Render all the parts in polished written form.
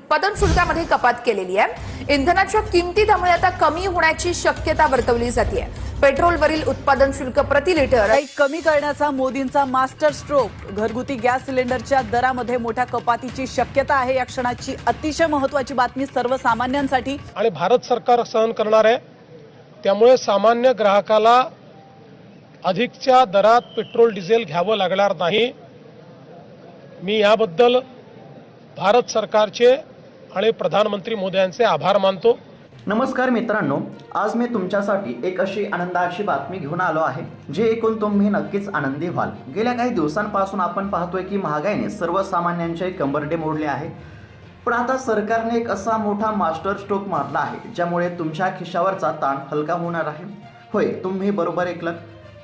उत्पादन शुल्कामध्ये कपात केलेली आहे। इंधनाच्या किमती त्यामुळे आता कमी होण्याची शक्यता वर्तवली जाते। पेट्रोलवरील उत्पादन शुल्क प्रति लिटर कमी करण्याचा मोदींचा मास्टर स्ट्रोक। घरगुती गॅस सिलेंडरच्या दरामध्ये मोठ्या कपातीची शक्यता आहे। या क्षणाची अतिशय महत्त्वाची बातमी सर्वसामान्यांसाठी। आणि भारत सरकार सहन करणार आहे, त्यामुळे सामान्य ग्राहकाला अधिकच्या दरात पेट्रोल डिझेल घ्यावं लागणार नाही। मी याबद्दल भारत सरकारचे आणि प्रधानमंत्री मोदयांचे आभार मानतो। नमस्कार मित्रांनो, आज मी तुमच्यासाठी एक अशी आनंदाची बातमी घेऊन आलो आहे जे ऐकून तुम्ही नक्कीच आनंदी व्हाल। गेल्या काही दिवसांपासून आपण पाहतोय की महागाईने सर्वसामान्यांचे कंबरडे मोडले आहे, पण आता सरकारने एक असा मोठा मास्टर स्ट्रोक मारला आहे ज्यामुळे तुमच्या खिशावरचा ताण हलका होणार आहे। होय, तुम्ही बरोबर ऐकलं।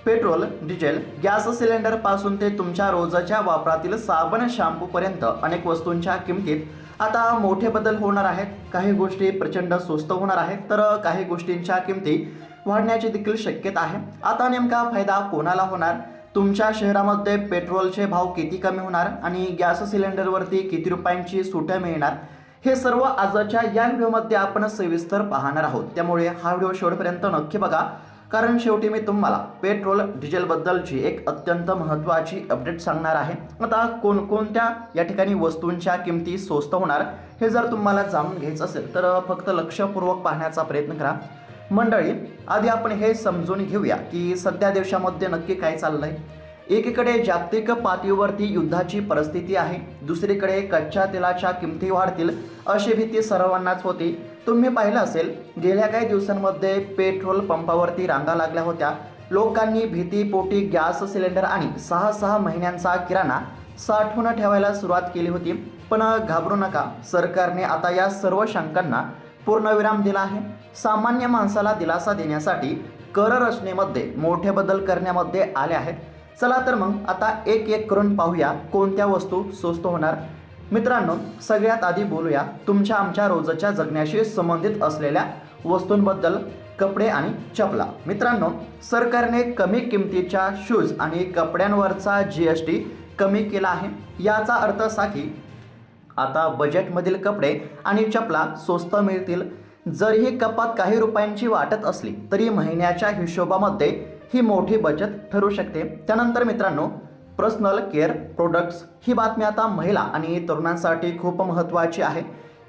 पेट्रोल, डिझेल, गॅस सिलेंडर पासून ते तुमच्या रोजच्या वापरातील साबण, शॅम्पू पर्यंत अनेक वस्तूंच्या किमतीत आता मोठे बदल होणार आहेत। काही गोष्टी प्रचंड स्वस्त होणार आहेत, तर काही गोष्टींच्या किमती वाढण्याची देखील शक्यता आहे। आता नेमका फायदा कोणाला होणार? तुमच्या शहरामध्ये पेट्रोलचे भाव किती कमी होणार आणि गॅस सिलेंडरवरती किती रुपयांची सूट मिळणार? हे सर्व आजच्या या व्हिडिओमध्ये आपण सविस्तर पाहणार आहोत, त्यामुळे हा व्हिडिओ शेवटपर्यंत नक्की बघा, कारण शेवटी मी तुम्हाला पेट्रोल डिझेल बद्दलची एक अत्यंत महत्त्वाची अपडेट सांगणार आहे। आता कोणकोणत्या या ठिकाणी वस्तूंच्या किमती स्वस्त होणार हे जर तुम्हाला जाणून घ्यायचं असेल तर फक्त लक्षपूर्वक पाहण्याचा प्रयत्न करा। मंडळी, आधी आपण हे समजून घेऊया की सध्या देशामध्ये नक्की काय चाललंय। एकीकडे जागतिक पातळीवरती युद्धाची परिस्थिती आहे, दुसरीकडे कच्च्या तेलाच्या किमती वाढतील अशी भीती सर्वांनाच होती। तुम्ही पाहिलं असेल, गेल्या काही दिवसांमध्ये पेट्रोल पंपावरती रांगा लागल्या होत्या। लोकांनी भीतीपोटी गॅस सिलेंडर आणि 6 महिन्यांचा किराणा साठवून ठेवायला सुरुवात केली होती। पण घाबरू नका, सरकारने आता या सर्व शंकांना पूर्णविराम दिला आहे। सामान्य माणसाला दिलासा देण्यासाठी कर रचनेमध्ये मोठे बदल करण्यामध्ये आले आहेत। चला तर मग आता एक एक करून पाहूया कोणत्या वस्तू स्वस्त होणार। मित्रांनो, सगळ्यात आधी बोलूया तुमच्या आमच्या रोजच्या जगण्याशी संबंधित असलेल्या वस्तूंबद्दल, कपडे आणि चपला। मित्रांनो, सरकारने कमी किमतीच्या शूज आणि कपड्यांवरचा GST कमी केला आहे। याचा अर्थ असा की आता बजेटमधील कपडे आणि चपला स्वस्त मिळतील। जर ही कपात काही रुपयांची वाटत असली तरी महिन्याच्या हिशोबामध्ये ही मोठी बचत ठरू शकते। त्यानंतर मित्रांनो, पर्सनल केअर प्रोडक्ट्स ही बातमी आता महिला आणि तरुणांसाठी खूप महत्त्वाची आहे।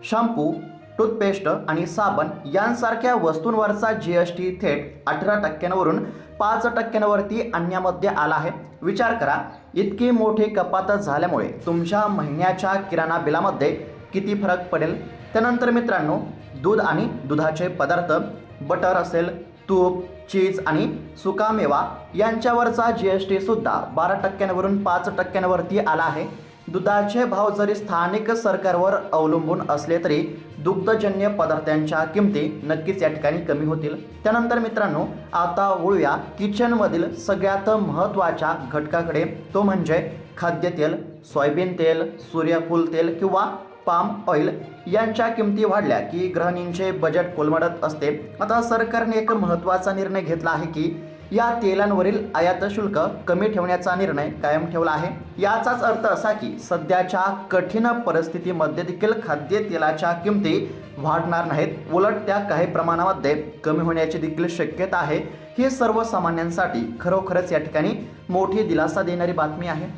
शॅम्पू, टूथपेस्ट आणि साबण यांसारख्या वस्तूंवरचा GST थेट 18% 5% आणण्यामध्ये आला आहे। विचार करा, इतकी मोठी कपात झाल्यामुळे तुमच्या महिन्याच्या किराणा बिलामध्ये किती फरक पडेल। त्यानंतर मित्रांनो, दूध आणि दुधाचे पदार्थ, बटर असेल, तूप, चीज आणि सुकामेवा यांच्यावरचा GST सुद्धा 12% 5% आला आहे। दुधाचे भाव जरी स्थानिक सरकारवर अवलंबून असले तरी दुग्धजन्य पदार्थांच्या किमती नक्कीच या ठिकाणी कमी होतील। त्यानंतर मित्रांनो, आता वळूया किचनमधील सगळ्यात महत्त्वाच्या घटकाकडे, तो म्हणजे खाद्यतेल। सोयाबीन तेल, सूर्यफूल तेल किंवा पाम ऑइल यांच्या किमती वाढल्या की गृहिणींचे बजेट कोलमडत असते। आता सरकारने एक महत्त्वाचा निर्णय घेतला आहे की या तेलांवरील आयात शुल्क कमी ठेवण्याचा निर्णय कायम ठेवला आहे। याचाच अर्थ असा की सध्याच्या कठीण परिस्थितीमध्ये देखील खाद्यतेलाच्या किमती वाढणार नाहीत, उलट त्या काही प्रमाणामध्ये कमी होण्याची देखील शक्यता आहे। ही सर्वसामान्यांसाठी खरोखरच या ठिकाणी मोठी दिलासा देणारी बातमी आहे।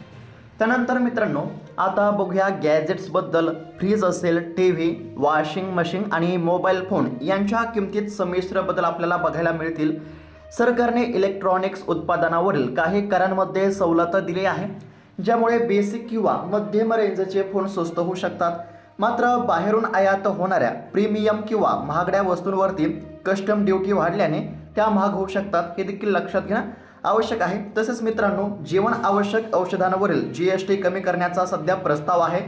त्यानंतर मित्रांनो, आता बघूया गॅजेट्सबद्दल। फ्रीज असेल, TV, वॉशिंग मशीन आणि मोबाईल फोन यांच्या किमतीत संमिश्र बदल आपल्याला बघायला मिळतील। सरकारने इलेक्ट्रॉनिक्स उत्पादनावरील काही करांमध्ये सवलत दिली आहे, ज्यामुळे बेसिक किंवा मध्यम रेंजचे फोन स्वस्त होऊ शकतात। मात्र बाहेरून आयात होणाऱ्या प्रीमियम किंवा महागड्या वस्तूंवरती कस्टम ड्युटी वाढल्याने त्या महाग होऊ शकतात, हे देखील लक्षात घेणं आवश्यक आहे। तसेच मित्रांनो, जीवन आवश्यक औषधांवरील GST कमी करण्याचा सध्या प्रस्ताव आहे।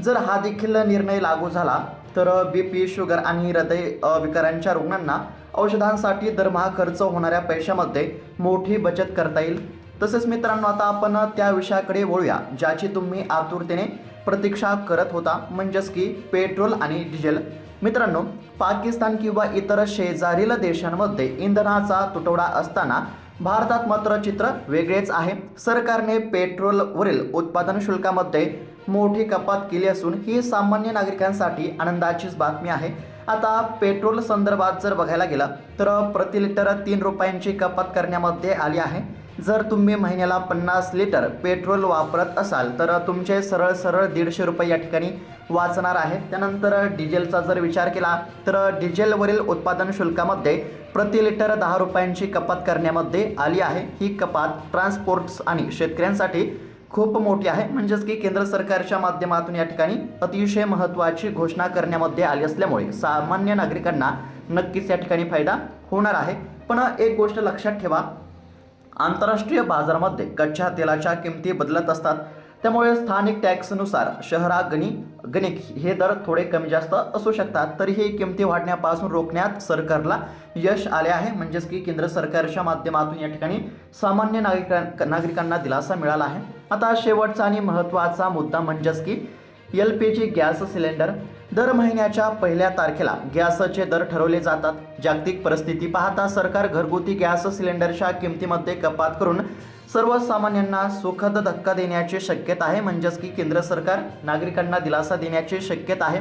जर हा देखील निर्णय लागू झाला तर BP, शुगर आणि हृदय विकारांच्या रुग्णांना औषधांसाठी दरमहा खर्च होणाऱ्या पैशामध्ये मोठी बचत करता येईल। तसेच मित्रांनो, आता आपण त्या विषयाकडे वळूया ज्याची तुम्ही आतुरतेने प्रतीक्षा करत होता, म्हणजेच की पेट्रोल आणि डिझेल। मित्रांनो, पाकिस्तान किंवा इतर शेजारील देशांमध्ये इंधनाचा तुटवडा असताना भारतात मात्र चित्र वेगळेच आहे। सरकारने पेट्रोलवरील उत्पादन शुल्कामध्ये मोठी कपात केली असून ही सामान्य नागरिकांसाठी आनंदाचीच बातमी आहे। आता पेट्रोल संदर्भात जर बघायला गेलं तर प्रति लिटर 3 रुपयांची कपात करण्यामध्ये आली आहे। जर तुम्ही महिन्याला 50 लिटर पेट्रोल वापरत असाल तर तुमचे सरळ 150 रुपये या ठिकाणी वाचणार आहे। त्यानंतर डिझेलचा जर विचार केला तर डिझेलवरील उत्पादन शुल्कामध्ये प्रति लिटर 10 रुपयांची कपात करण्यामध्ये आली आहे। ही कपात ट्रान्सपोर्ट्स आणि शेतकऱ्यांसाठी खूप मोठी आहे, म्हणजेच की केंद्र सरकारच्या माध्यमातून या ठिकाणी अतिशय महत्त्वाची घोषणा करण्यामध्ये आली असल्यामुळे सामान्य नागरिकांना नक्कीच या ठिकाणी फायदा होणार आहे। पण एक गोष्ट लक्षात ठेवा, आंतरराष्ट्रीय बाजारामध्ये कच्च्या तेलाच्या किमती बदलत असतात, त्यामुळे स्थानिक टॅक्सनुसार शहरागणिक हे दर थोडे कमी जास्त असू शकतात। तरीही किमती वाढण्यापासून रोखण्यात सरकारला यश आले आहे, म्हणजेच की केंद्र सरकारच्या माध्यमातून या ठिकाणी सामान्य नागरिकांना दिलासा मिळाला आहे। आता शेवटचा आणि महत्त्वाचा मुद्दा म्हणजेच की LPG गॅस सिलेंडर दर महिन्याच्या 1 तारखेला गॅसचे दर ठरवले जातात। जागतिक परिस्थिती पाहता सरकार घरगुती गॅस सिलेंडरच्या किमतीमध्ये कपात करून सर्वसामान्यांना सुखद धक्का देण्याची शक्यता आहे, म्हणजेच की केंद्र सरकार नागरिकांना दिलासा देण्याची शक्यता आहे।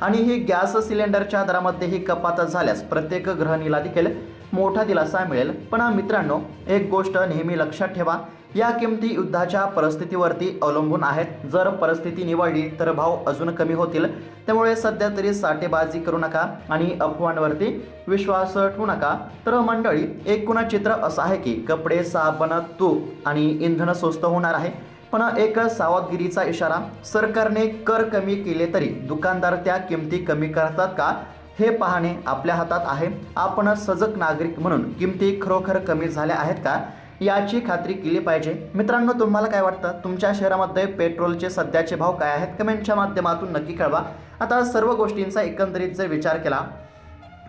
आणि ही गॅस सिलेंडरच्या दरामध्ये ही कपात झाल्यास प्रत्येक गृहिणीला देखील मोठा दिलासा मिळेल। पण मित्रांनो, एक गोष्ट नेहमी लक्षात ठेवा, या किमती युद्धाच्या परिस्थितीवरती अवलंबून आहेत। जर परिस्थिती निवळली तर भाव अजून कमी होतील, त्यामुळे सध्या तरी साठेबाजी करू नका आणि अफवांवरती विश्वास ठेवू नका। तर मंडळी, एकूण चित्र असं आहे की कपडे, साबण, तूप आणि इंधन स्वस्त होणार आहे। पण एक सावधगिरीचा इशारा, सरकारने कर कमी केले तरी दुकानदार त्या किमती कमी करतात का हे पाहणे आपल्या हातात आहे। आपण सजग नागरिक म्हणून किमती खरोखर कमी झाल्या आहेत का याची खात्री केली पाहिजे। मित्रांनो, तुम्हाला काय वाटतं? तुमच्या शहरामध्ये पेट्रोलचे सध्याचे भाव काय आहेत? कमेंटच्या माध्यमातून नक्की कळवा। आता सर्व गोष्टींचा एकंदरीत जर विचार केला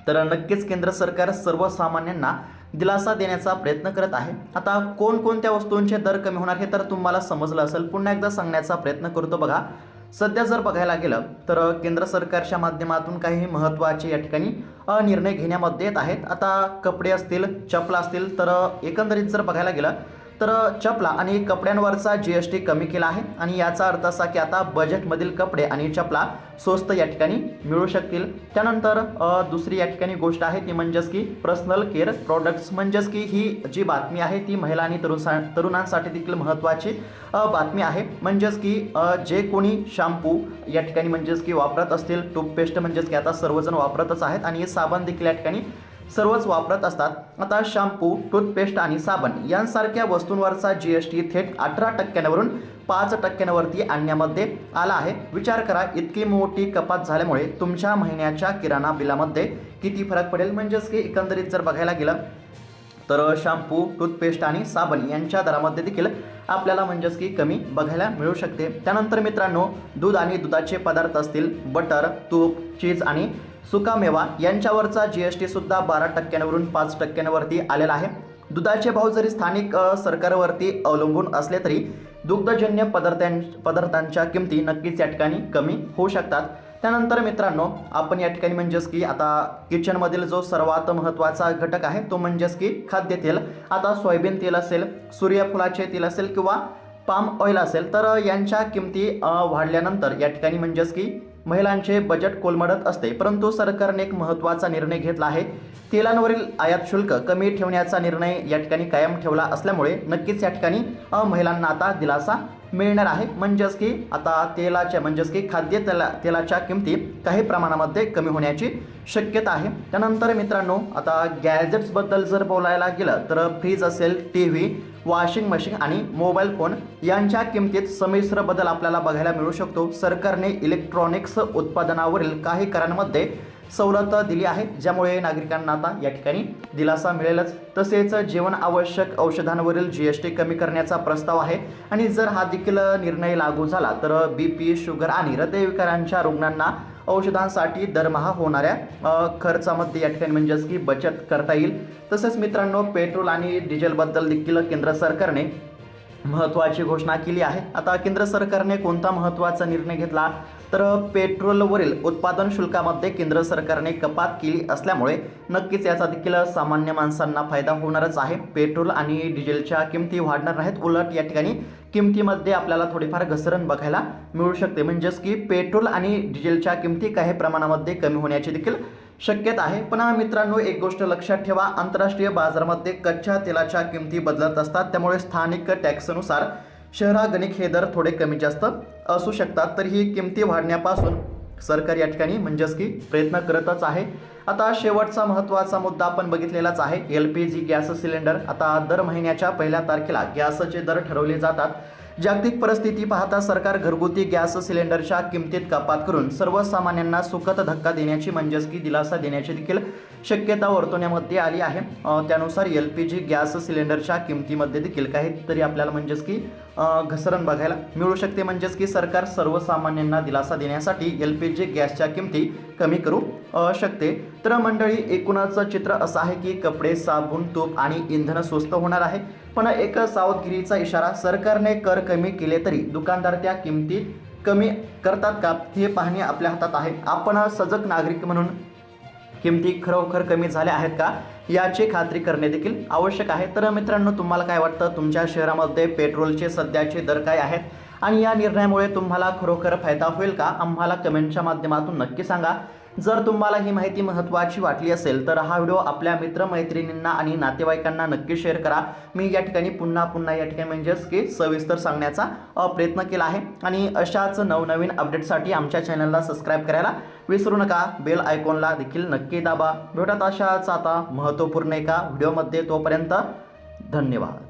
तर नक्कीच केंद्र सरकार सर्वसामान्यांना दिलासा देण्याचा प्रयत्न करत आहे। आता कोणकोणत्या वस्तूंचे दर कमी होणार हे तर तुम्हाला समजलं असेल, पुन्हा एकदा सांगण्याचा प्रयत्न करतो बघा। सध्या जर बघायला गेलं तर केंद्र सरकारच्या माध्यमातून काही महत्त्वाचे या ठिकाणी निर्णय घेण्यामध्ये येत आहेत। आता कपडे असतील, चपला असतील, तर एकंदरीत जर बघायला गेलं तर चपला आणि कपड्यांवरचा GST कमी केला आहे आणि याचा अर्थ असा की आता बजेटमधील कपडे आणि चपला स्वस्त या ठिकाणी मिळू शकतील। त्यानंतर दुसरी या ठिकाणी गोष्ट आहे ती म्हणजेच की पर्सनल केअर प्रोडक्ट्स, म्हणजेच की ही जी बातमी आहे ती महिला आणि तरुणांसाठी देखील महत्त्वाची बातमी आहे। म्हणजेच की जे कोणी शॅम्पू या ठिकाणी म्हणजेच की वापरत असतील, टूथपेस्ट म्हणजेच की आता सर्वजण वापरतच आहेत आणि साबण देखील या ठिकाणी सर्वच वापरत असतात। आता शॅम्पू, टूथपेस्ट आणि साबण यांसारख्या वस्तूंवरचा GST थेट 18% 5% आणण्यामध्ये आला आहे। विचार करा, इतकी मोठी कपात झाल्यामुळे तुमच्या महिन्याच्या किराणा बिलामध्ये किती फरक पडेल। म्हणजेच की एकंदरीत जर बघायला गेलं तर शॅम्पू, टूथपेस्ट आणि साबण यांच्या दरामध्ये देखील आपल्याला म्हणजेच की कमी बघायला मिळू शकते। त्यानंतर मित्रांनो, दूध आणि दुधाचे पदार्थ असतील, बटर, तूप, चीज आणि सुकामेवा यांच्यावरचा GST सुद्धा 12% 5% आलेला आहे। दुधाचे भाव जरी स्थानिक सरकारवरती अवलंबून असले तरी दुग्धजन्य पदार्थांच्या किमती नक्कीच या ठिकाणी कमी होऊ शकतात। त्यानंतर मित्रांनो, आपण या ठिकाणी म्हणजेच की आता किचनमधील जो सर्वात महत्त्वाचा घटक आहे तो म्हणजेच की खाद्यतेल, आता सोयाबीन तेल असेल, सूर्यफुलाचे तेल असेल किंवा पाम ऑइल असेल, तर यांच्या किमती वाढल्यानंतर या ठिकाणी म्हणजेच की महिलांचे बजेट कोलमडत असते। परंतु सरकारने एक महत्त्वाचा निर्णय घेतला आहे, तेलांवरील आयात शुल्क कमी ठेवण्याचा निर्णय या ठिकाणी कायम ठेवला असल्यामुळे नक्कीच या ठिकाणी महिलांना आता दिलासा मिळणार आहे। म्हणजेच की आता तेलाच्या म्हणजेच की तेलाच्या किमती काही प्रमाणामध्ये कमी होण्याची शक्यता आहे। त्यानंतर मित्रांनो, आता गॅजेट्सबद्दल जर बोलायला गेलं तर फ्रीज असेल, TV, वॉशिंग मशीन आणि मोबाईल फोन यांच्या किमतीत संमिश्र बदल आपल्याला बघायला मिळू शकतो। सरकारने इलेक्ट्रॉनिक्स उत्पादनावरील काही करांमध्ये सवलत दिली आहे, ज्यामुळे नागरिकांना आता या ठिकाणी दिलासा मिळेलच। तसेच जीवन आवश्यक औषधांवरील GST कमी करण्याचा प्रस्ताव आहे आणि जर हा देखील निर्णय लागू झाला तर BP, शुगर आणि हृदयविकारांच्या रुग्णांना औषधांसाठी दरमहा होणाऱ्या खर्चामध्ये या ठिकाणी म्हणजेच की बचत करता येईल। तसेच मित्रांनो, पेट्रोल आणि डिझेलबद्दल देखील केंद्र सरकारने महत्त्वाची घोषणा केली आहे। आता केंद्र सरकारने कोणता महत्त्वाचा निर्णय घेतला तर पेट्रोलवरील उत्पादन शुल्कामध्ये केंद्र सरकारने कपात केली असल्यामुळे नक्कीच याचा देखील सामान्य माणसांना फायदा होणारच आहे. पेट्रोल आणि डिझेलच्या किमती वाढणार नाहीत, उलट या ठिकाणी किमतीमध्ये आपल्याला थोडीफार घसरण बघायला मिळू शकते. म्हणजेच की पेट्रोल आणि डिझेलच्या किमती काही प्रमाणामध्ये कमी होण्याची देखील शक्यता आहे. पण मित्रांनो, एक गोष्ट लक्षात ठेवा, आंतरराष्ट्रीय बाजारामध्ये कच्च्या तेलाच्या किमती बदलत असतात, त्यामुळे स्थानिक टॅक्सनुसार शहरागणिक हे दर थोडे कमी जास्त असू शकतात. तर ही किमती वाढण्यापासून सरकार या ठिकाणी म्हणजेच की प्रयत्न करतच आहे. आता शेवटचा महत्त्वाचा मुद्दा आपण बघितलेलाच आहे, LPG गॅस सिलेंडर. आता दर महिन्याच्या 1 तारखेला गॅसचे दर ठरवले जातात. जागतिक परिस्थिती पाहता सरकार घरगुती गॅस सिलेंडरच्या किमतीत कपात करून सर्वसामान्यांना सुखद धक्का देण्याची म्हणजेच की दिलासा देण्याची देखील शक्यता वर्तवण्यामध्ये आली आहे. त्यानुसार LPG गॅस सिलेंडरच्या किमतीमध्ये देखील काहीतरी आपल्याला म्हणजेच की घसरण बघायला मिळू शकते. म्हणजेच की सरकार सर्वसामान्यांना दिलासा देण्यासाठी LPG गॅसच्या किमती कमी करू शकते. तर मंडळी, एकूणच चित्र असं आहे की कपडे, साबण, तूप आणि इंधन स्वस्त होणार आहे. पण एक सावधगिरीचा इशारा, सरकारने कर कमी केले तरी दुकानदार त्या किमती कमी करतात का हे पाहणे आपल्या हातात आहे. आपण सजग नागरिक म्हणून किमती खरोखर कमी झाल्या आहेत का याची खात्री करणे देखील आवश्यक आहे. तर मित्रांनो, तुम्हाला काय वाटतं, तुमच्या शहरामध्ये पेट्रोलचे सध्याचे दर काय आहेत आणि या निर्णयामुळे तुम्हाला खरोखर फायदा होईल का, आम्हाला कमेंटच्या माध्यमातून नक्की सांगा. जर तुम्हाला ही माहिती महत्त्वाची वाटली असेल तर हा व्हिडिओ आपल्या मित्रमैत्रिणींना आणि नातेवाईकांना नक्की शेअर करा. मी या ठिकाणी पुन्हा या ठिकाणी म्हणजेच की सविस्तर सांगण्याचा प्रयत्न केला आहे. आणि अशाच नवनवीन अपडेटसाठी आमच्या चॅनलला सबस्क्राईब करायला विसरू नका. बेल आयकॉनला देखील नक्की दाबा. भेटत अशाच आता महत्त्वपूर्ण एका व्हिडिओमध्ये. तोपर्यंत धन्यवाद.